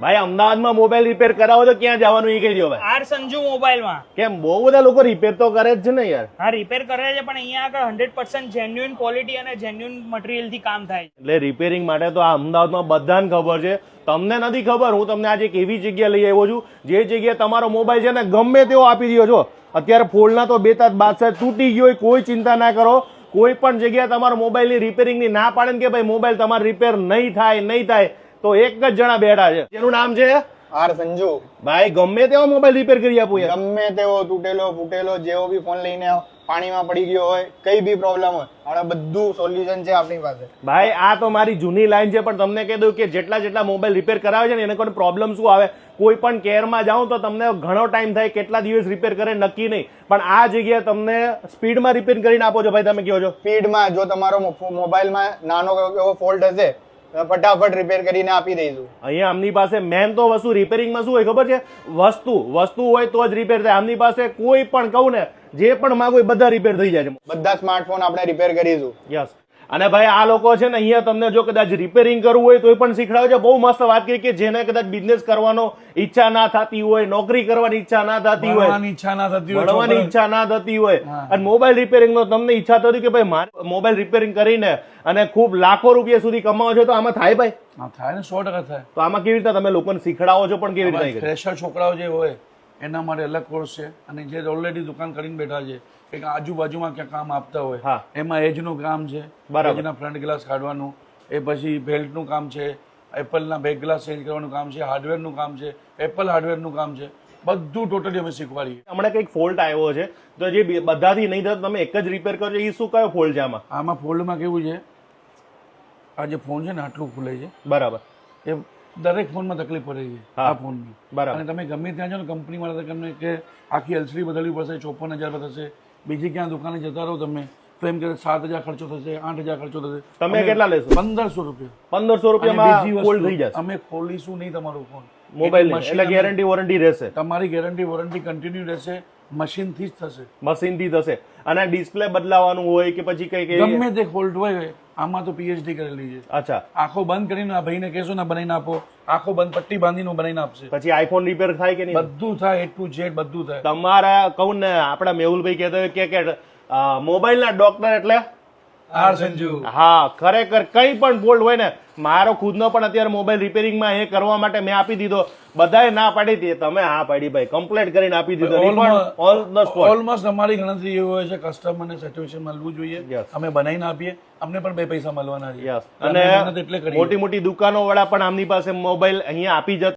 ભાઈ અમદાવાદમાં mobile repair કરાવો તો ક્યાં જવાનું એ કહી દો ભાઈ. આર સંજુ મોબાઈલમાં. કેમ બહુ બધા લોકો રિપેર તો કરે જ છે ને યાર. હા રિપેર કરે છે પણ અહીંયા આગળ 100% જેન્યુઇન ક્વોલિટી અને જેન્યુઇન મટીરિયલ થી કામ થાય છે. એટલે રિપેરિંગ માટે તો આ અમદાવાદમાં બધાને ખબર છે, તમને નથી ખબર. હું તમને આજે એક એવી જગ્યા લઈ આવ્યો છું જે જગ્યાએ તમારો મોબાઈલ છે ને ગમે તેવો આપી દો છો. અત્યારે ફોલ્ડના તો બે તાત બાદશાહ તૂટી ગયો હોય, કોઈ ચિંતા ના કરો. કોઈ પણ જગ્યાએ તમારો મોબાઈલની રિપેરિંગની ના પાડે ને કે ભાઈ મોબાઈલ તમારો રિપેર નહીં થાય તો એક જ જણા બેઠા છે, જેનું નામ છે આર સંજુ. ભાઈ ગમે તેવો મોબાઈલ રિપેર કરી આપું યાર. ગમે તેવો તૂટેલો ફૂટેલો જેવો બી ફોન લઈને આવો, પાણીમાં પડી ગયો હોય, કઈ બી પ્રોબ્લેમ હોય, આપણે બધું સોલ્યુશન છે આપણી પાસે. ભાઈ આ તો મારી જૂની લાઈન છે, પણ તમને કહી દઉં કે જેટલા મોબાઈલ રિપેર કરાવે છે ને એને કોઈ પ્રોબ્લેમ શું આવે, કોઈ પણ કેરમાં જાઓ તો તમને ઘણો ટાઈમ થાય, કેટલા દિવસ રિપેર કરે નક્કી નહીં, પણ આ જગ્યાએ તમને સ્પીડમાં રિપેર કરીને આપો છો. ભાઈ તમે કહો છો સ્પીડમાં, જો તમારો મોબાઈલમાં નાનો એવો ફોલ્ટ હશે ફટાફટ રિપેર કરીને આપી દઈશું. અહીંયા આમની પાસે મેન તો વસ્તુ રિપેરિંગમાં શું હોય ખબર છે, વસ્તુ હોય તો જ રિપેર થાય. આમની પાસે કોઈ પણ કહું ને જે પણ માંગો એ બધા રિપેર થઈ જાય છે. બધા સ્માર્ટફોન આપણે રિપેર કરીશું. યસ. અને ભાઈ આ લોકો છે ને અહીંયા તમને જો કદાચ રિપેરિંગ કરવું હોય તો પણ શીખડાવે છે. બહુ મસ્ત વાત કરી કે જેને કદાચ બિઝનેસ કરવાનો ઈચ્છા ના થતી હોય, નોકરી કરવાની ઈચ્છા ના થતી હોય, ભણવાની ઈચ્છા ના થતી હોય, અને મોબાઈલ રિપેરિંગ નો તમને ઈચ્છા થતી કે ભાઈ મારે મોબાઈલ રિપેરિંગ કરીને અને ખૂબ લાખો રૂપિયા સુધી કમાવો છો, તો આમાં થાય ભાઈ? થાય ને, 100% થાય. તો આમાં કેવી રીતે તમે લોકોને શીખડાવો છો, પણ કેવી રીતે? ફ્રેશર છોકરાઓ જે હોય એના માટે અલગ કોર્સ છે, અને જે ઓલરેડી દુકાન કરીને બેઠા છે, એક આજુબાજુમાં ક્યાં કામ આપતા હોય એમાં એજનું કામ છે, એજના ફ્રન્ટ ગ્લાસ કાઢવાનું, એ પછી બેલ્ટનું કામ છે, એપલના બેક ગ્લાસ ચેન્જ કરવાનું કામ છે, હાર્ડવેરનું કામ છે, એપલ હાર્ડવેરનું કામ છે, બધું ટોટલી અમે શીખવાડીએ. હમણાં કંઈક ફોલ્ટ આવ્યો છે તો જે બધાથી નહીં થતો તમે એક જ રિપેર કરો છો, એ શું કયો ફોલ્ટ છે આમાં? આમાં ફોલ્ડમાં કેવું છે, આ જે ફોન છે ને આટલું ખુલે છે, બરાબર, એ દરેક ફોનમાં તકલીફ પડે છે આ ફોનની. બરાબર. અને તમે ગમે ત્યાં જાઓ ને કંપની વાળા તમને કે આખી એલસીડી બદલવી પડશે, 54,000 થશે. બીજી ક્યાં દુકાને જતા રહો તમે તો એમ કે 7,000 ખર્ચો થશે, 8,000 ખર્ચો થશે. તમે કેટલા લેશો? 1,500 રૂપિયા. 1,500 રૂપિયામાં ફોલ્ડ થઈ જશે. અમે ખોલીશું નહીં તમારું ફોન, મોબાઈલ એટલે ગેરંટી વોરંટી રહેશે. તમારી ગેરંટી વોરંટી કન્ટિન્યુ રહેશે, મશીનથી જ થશે. મશીનથી થશે. અને ડિસ્પ્લે બદલાવાનું હોય કે પછી કઈ ગમે તે ફોલ્ટ હોય, આમાં તો પીએચડી કરેલી છે. અચ્છા. આંખો બંધ કરીને આ ભાઈને કહેશો ને બનાવીને આપો, આંખો બંધ પટ્ટી બાંધીને બનાવીને આપશે. પછી આઈફોન રિપેર થાય કે નહીં? બધું થાય, A to Z બધું થાય. તમારા કહું ને આપડા મેહુલભાઈ કહેતા હોય કે મોબાઈલ ના ડોક્ટર એટલે આર સંજુ. હા, ખરેખર કઈ પણ ફોલ્ટ હોય ને, મારો ખુદનો પણ અત્યારે મોબાઈલ રિપેરિંગમાં એ કરવા માટે મેં આપી દીધો, બધાએ ના પાડી હતી, તમે હા પાડી ભાઈ, કમ્પ્લીટ કરીને આપી દીધો. ઓલમોસ્ટ અમારી ગણતરી એવી હોય છે, કસ્ટમરને સેટિસ્ફેક્શન મળવું જોઈએ, અમે બનાવીને આપીએ, અમને પણ 2 પૈસા મળવાના છે. અને મોટી મોટી દુકાનો વાળા પણ આમની પાસે મોબાઈલ અહીંયા આપી જતા